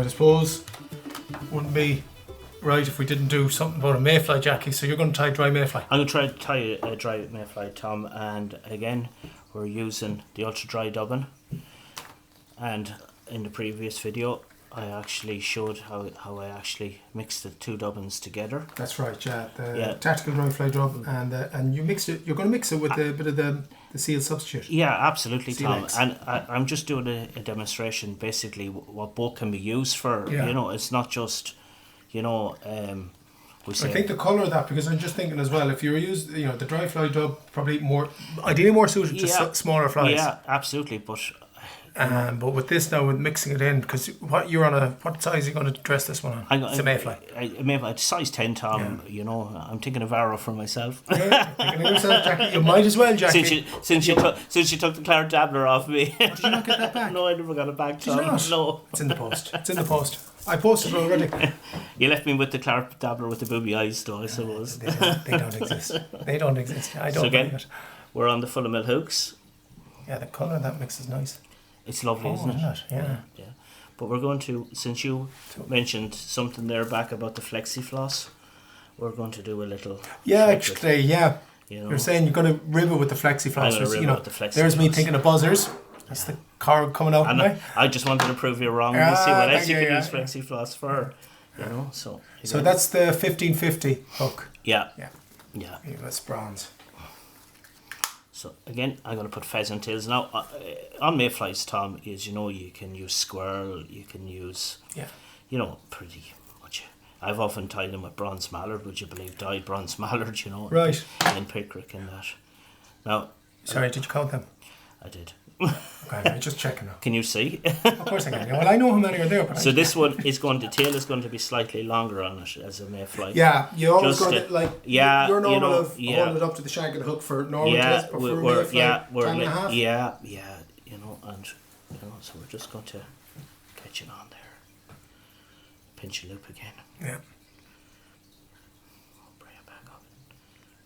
suppose wouldn't be right if we didn't do something about a mayfly, Jackie. So you're going to tie dry mayfly. I'm going to try to tie a dry mayfly, Tom, and again we're using the ultra dry dubbing. And in the previous video I actually showed how I actually mixed the two dubbins together. That's right, yeah. The tactical dry fly dub, and you mixed it. You're going to mix it with a bit of the seal substitute. Yeah, absolutely, seal Tom. eggs. And I'm just doing a demonstration, basically what both can be used for. Yeah. You know, it's not just, we say. I think the colour of that, because I'm just thinking as well, if you were using, the dry fly dub, probably ideally more suited to smaller flies. Yeah, absolutely, but. But with this now, with mixing it in, because what size are you going to dress this one on? It's a mayfly. Mayfly, size 10, Tom. Yeah. I'm thinking of arrow for myself. Yeah, thinking of yourself, Jackie. You might as well, Jackie. Since you took the claret dabbler off me. Did you not get that back? No, I never got it back, Tom. Did you not? No. It's in the post. It's in the post. I posted it already. You left me with the claret dabbler with the booby eyes, though, I suppose. They don't exist. They don't exist. I don't believe it. We're on the full of mill hooks. Yeah, the colour of that mix is nice. It's lovely, isn't it? Yeah. But we're going to, since you mentioned something there back about the Flexi Floss, we're going to do a little. Yeah, actually, yeah. You're saying you're going to rib it with the Flexi Floss. I'm going to rib it with the Flexi There's Floss. me thinking of buzzers. That's the car coming out. And I just wanted to prove you wrong. You see what else you can use Flexi Floss for. So that's the 1550 hook. Yeah. That's bronze. So again, I'm going to put pheasant tails. Now, on mayflies, Tom, you can use squirrel, you can use, pretty much. I've often tied them with bronze mallard, would you believe, dyed bronze mallard, Right. And picric and that. Now. Sorry, did you count them? I did. Okay, I'm just checking now. Can you see? Of course I can. Yeah, well, I know how many are there. But so this one is the tail is going to be slightly longer on it as a mayfly. Yeah, you always got it like you're normal of holding it up to the shank of the hook for normal tails, but for mayfly, time and a half. And so we're just going to catch it on there. Pinch a loop again. Yeah. Bring it back up.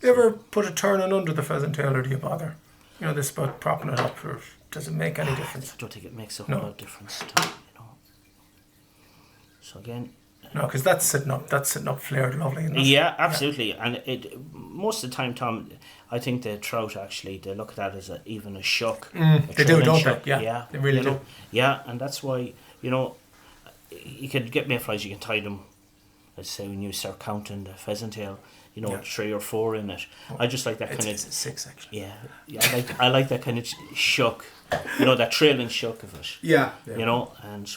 You ever put a turning under the pheasant tail, or do you bother? This is about propping it up, or does it make any difference? I don't think it makes a whole lot of difference, Tom, So again... No, because that's sitting up flared lovely. Yeah, absolutely. Yeah. And most of the time, Tom, I think the trout actually, they look at that as even a shuck. They do, don't they? Yeah, they really do. Yeah, and that's why, you can get mayflies, you can tie them, let's say when you start counting the pheasant tail, 3 or 4 in it. I just like that kind of... It's 6 actually. Yeah, I like that kind of shuck, that trailing shuck of it. Yeah. And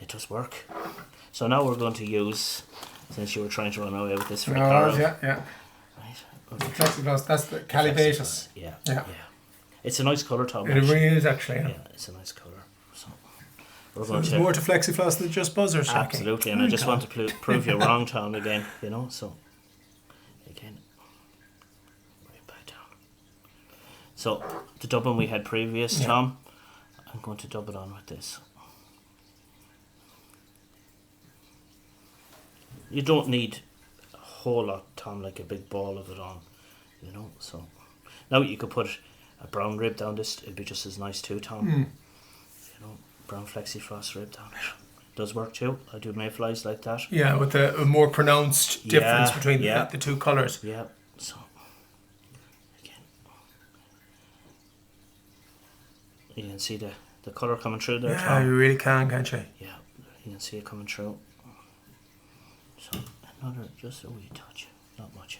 it does work. So now we're going to use, since you were trying to run away with this for yeah. Right. Flexi Floss, that's the calibatus. Yeah. It's a nice colour, Tom. It really is actually. Yeah, it's a nice colour. So there's more to Flexi Floss than just buzzers. Absolutely, and I just want to prove you wrong, Tom, again, so again, right back down. So the dubbing we had previous, Tom, I'm going to dub it on with this. You don't need a whole lot, Tom, like a big ball of it on, so now you could put a brown rib down this, it'd be just as nice too, Tom. Brown Flexi Floss rib down it. Does work too. I do mayflies like that. Yeah, with a more pronounced difference between the two colours. Yeah, so again, you can see the colour coming through there, Tom. Yeah, you really can't you? Yeah, you can see it coming through. So another, just a wee touch, not much.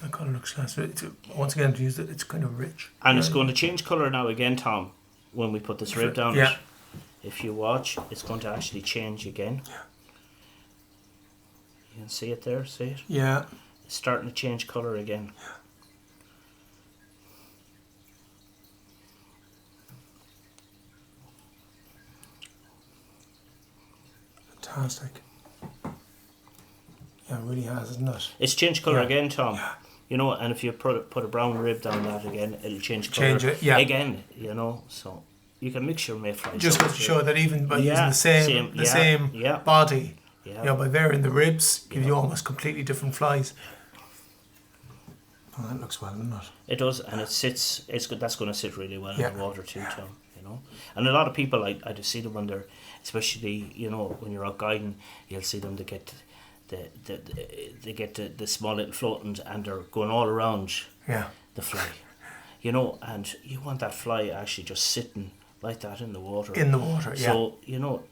The colour looks nice. Once again, to use it, it's kind of rich. And it's going to change colour now again, Tom, when we put this rib down it. If you watch, it's going to actually change again. Yeah. You can see it there, see it? Yeah. It's starting to change colour again. Yeah. Fantastic. Yeah, it really has, isn't it? It's changed colour again, Tom. Yeah. And if you put a brown rib down that again, it'll change colour again, so you can mix your mayflies. Just to show that even by using the same body, by varying the ribs, gives you almost completely different flies. Oh, that looks well, doesn't it? It does, and it sits. It's good. That's going to sit really well Yeah. in the water too, Tom. You know, and a lot of people, I just see them when they're, especially when you're out guiding, you'll see them to get the small little floatant, and they're going all around the fly. And you want that fly actually just sitting like that in the water. In the water, yeah. So,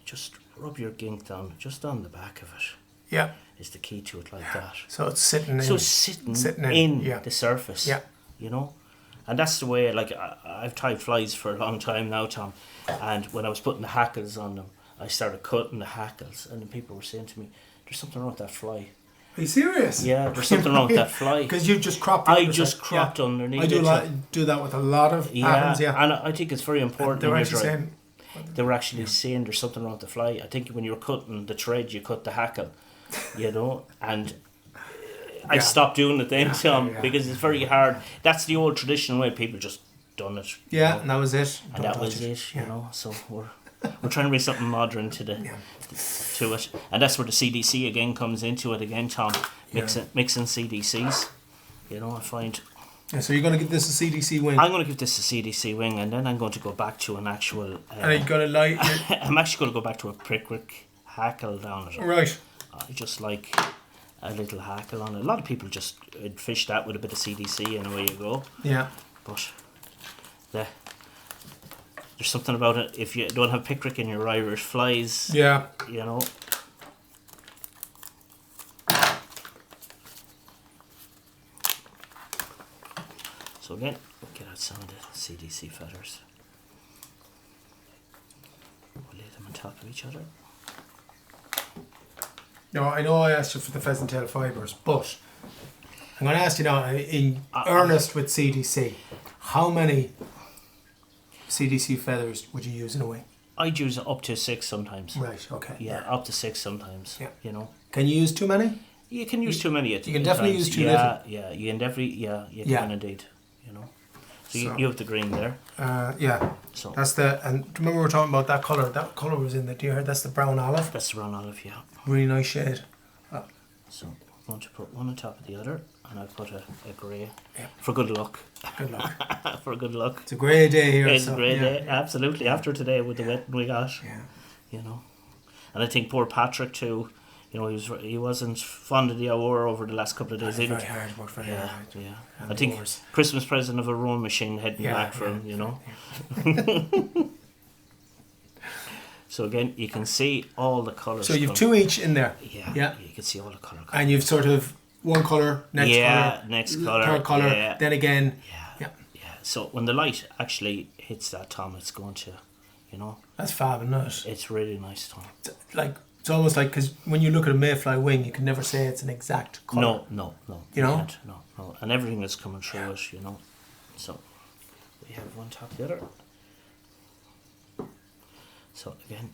just rub your gink down just on the back of it. Yeah. Is the key to it like that. So it's sitting in yeah. the surface. Yeah. And that's the way, like, I've tied flies for a long time now, Tom. And when I was putting the hackles on them, I started cutting the hackles, and then people were saying to me, there's something wrong with that fly. Are you serious? Yeah, there's something wrong with that fly. Because you just cropped underneath. I do that with a lot of patterns, yeah. And I think it's very important. They were actually saying there's something wrong with the fly. I think when you're cutting the thread, you cut the hackle, and I stopped doing it then, Tom, because it's very hard. That's the old traditional way. People just done it. Yeah, and that was it. And that was it, So we're trying to bring something modern to it, and that's where the CDC again comes into it again, Tom. Mixing CDCs, I find. Yeah, so you're going to give this a CDC wing. I'm going to give this a CDC wing, and then I'm going to go back to an actual. And you're going to light. I'm actually going to go back to a prick hackle down it. Right. I just like a little hackle on it. A lot of people just fish that with a bit of CDC, and away you go. Yeah. But there's something about it. If you don't have pickrick in your Irish flies, So again, we'll get out some of the CDC feathers. We'll lay them on top of each other. No, I know I asked you for the pheasant tail fibres, but I'm going to ask you now, in earnest with CDC, how many CDC feathers would you use in a wing? I'd use up to 6 sometimes. Right, okay. Yeah, up to 6 sometimes. Yeah. Can you use too many? You can use too many. You can definitely use too little. Yeah, you can definitely, you can indeed. So you have the green there. Yeah. So that's and remember we were talking about that colour. That colour was in the deer. That's the brown olive. That's the brown olive, yeah. Really nice shade. So I'm going to put one on top of the other, and I'll put a grey for good luck. Good luck. For good luck. It's a grey day here. It's a grey day, absolutely. After today with the wetting we got. Yeah. And I think poor Patrick too. He wasn't fond of the hour over the last couple of days either. Very hard, worked very hard. Yeah. I think Christmas present of a rowing machine heading back for him, So again, you can see all the colours. So you've 2 each in there. Yeah. You can see all the colour. And you've sort of one colour, next colour, third colour, then again. Yeah. So when the light actually hits that, Tom, it's going to, That's fab, isn't it? It's really nice, Tom. It's almost like, because when you look at a mayfly wing, you can never say it's an exact colour. No. You know? Can't. No. And everything is coming through it, So we have one top of the other. So again,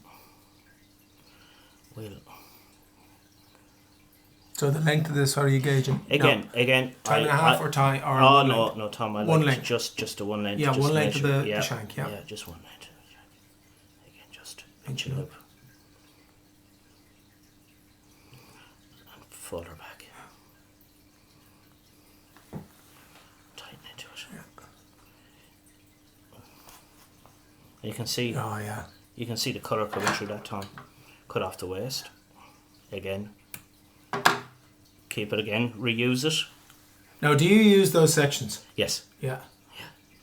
So the length of this, how are you gauging? Again. Time and a half or tie? Or no, Tom. I one like length. Just a one length. Yeah, just one length measure. of the shank, Yeah, just one length. Again, just pinch it up. And fold her back. Tighten into it. Yeah. And you can see. Oh, yeah. You can see the colour coming through that, Tom. Cut off the waist. Again. Keep it again. Reuse it. Now, do you use those sections? Yes. Yeah.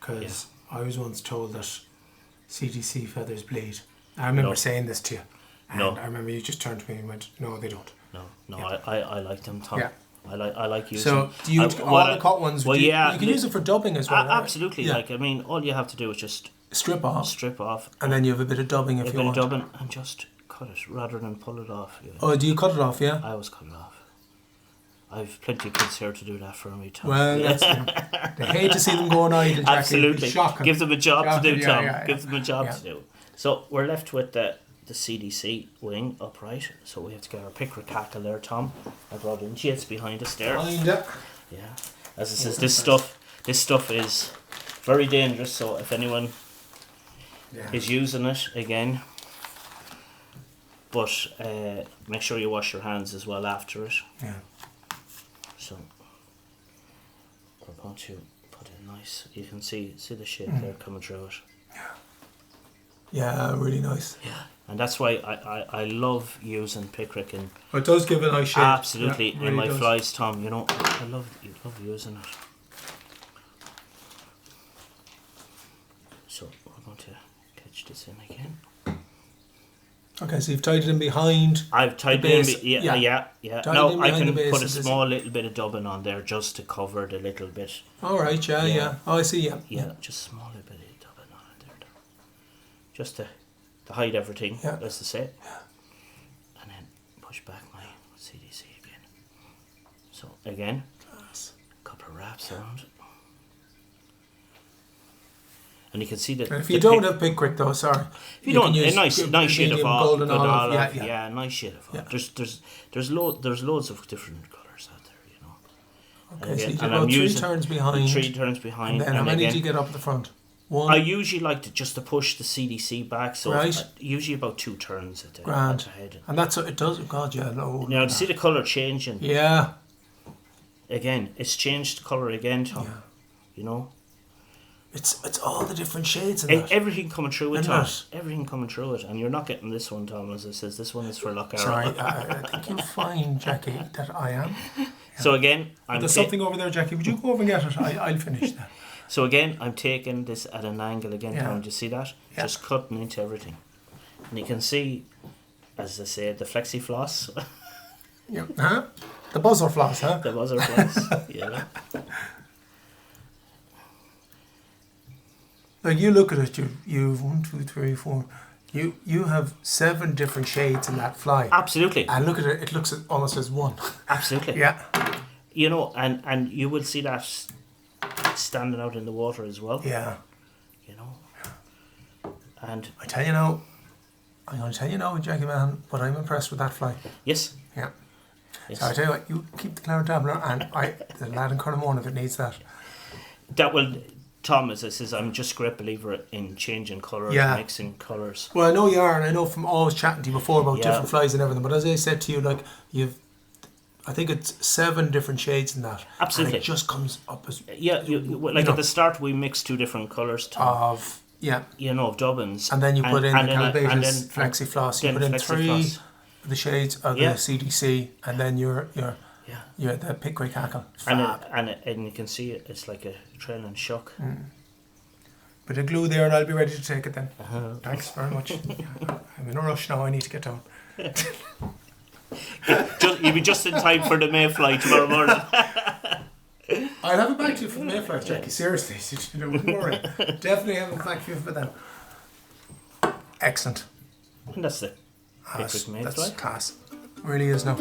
Because I was once told that CDC feathers bleed. I remember saying this to you. And I remember you just turned to me and went, no, they don't. No, I like them, Tom. Yeah. I like using. So do you all the cut ones? Well, you can use it for dubbing as well. Absolutely. Yeah. Like, I mean, all you have to do is just strip off, and then you have a bit of dubbing if you want. A bit of dubbing, and just cut it rather than pull it off. Yeah. Oh, do you cut it off? Yeah. I always cut it off. I've plenty of kids here to do that for me, Tom. Well, that's they hate to see them going idle. Absolutely. Shocking. Give them a job to do, Tom. Yeah. Give them a job to do. So we're left with the CDC wing upright. So we have to get our pickrick hackle there, Tom. I brought in jets behind us there. Yeah. As it says, this stuff is very dangerous. So if anyone is using it again, but make sure you wash your hands as well after it. Yeah. So we're going to put it nice. You can see the shape there coming through it. Yeah, really nice. Yeah, and that's why I love using picric in. It does give a nice shape. Absolutely, Yeah, in my does. flies, Tom. You know, I love using it. So we're going to catch this in again. Okay, so you've tied it in behind. I've tied the it base. in. Yeah. Tied Now in I behind can the base put a of this. small little bit of dubbing on there just to cover it a little bit. All right, yeah. Oh, I see, yeah. Yeah, just small little bit of dubbing on it there. Just to hide everything, let's just say. Yeah. And then push back my CDC again. So again, a couple of wraps around it. And you can see that. And if you don't have picric though, sorry. If you don't, can use a nice shade of olive, golden olive. Yeah. Nice shade of olive. Yeah. There's loads of different colours out there, you know. Okay, so you do about 3 turns behind. 3 turns behind. And then how many do you get up at the front? 1. I usually like to push the CDC back, so Right. Usually about 2 turns at the head. And that's what it does. God, yeah, no. Now, to see the colour changing. Yeah. Again, it's changed colour again, Tom. Yeah. You know. It's all the different shades in that. Everything coming through it, Isn't Tom. it? Everything coming through it, and you're not getting this one, Tom. As I says, this one is for Lough Corrib. Sorry, I think you'll find, Jackie, that I am. Yeah. So again, there's something over there, Jackie. Would you go over and get it? I'll finish that. So again, I'm taking this at an angle again, Yeah. Tom. Do you see that? Yeah. Just cutting into everything. And you can see, as I said, the Flexi Floss. Yeah. Huh? The buzzer floss, huh? The buzzer floss. Yeah. Like you look at it, you've 1, 2, 3, 4. You have 7 different shades in that fly. Absolutely. And look at it; it looks almost as one. Absolutely. Yeah. You know, and you will see that standing out in the water as well. Yeah. You know. And I'm going to tell you now, Jackie Mahon, but I'm impressed with that fly. yes. Yeah. Yes. So I tell you what, you keep the Claret Dabbler, and the lad in Cornamone if it needs that. That will, Tom, as I says, I'm just a great believer in changing colours, mixing colours. Well, I know you are, and I know from always chatting to you before about Yeah. different flies and everything. But as I said to you, like I think it's 7 different shades in that. Absolutely. And it just comes up as At the start we mixed 2 different colours, Tom. of You know, of dubbins. and then you put in the Calibratus then Flexi Floss. You put in Flexi 3 Floss. of the shades of the CDC, and then you're the picric hackle. And you can see it's like a trailing shock. Bit of glue there, and I'll be ready to take it then. Uh-huh. Thanks very much. I'm in a rush now. I need to get down. You'll be just in time for the Mayfly tomorrow morning. I'll have it back to you for the Mayfly, Jackie. Seriously, don't worry. Definitely have it back to you for them. Excellent. And that's it. Picric Mayfly. That's class. Really is now.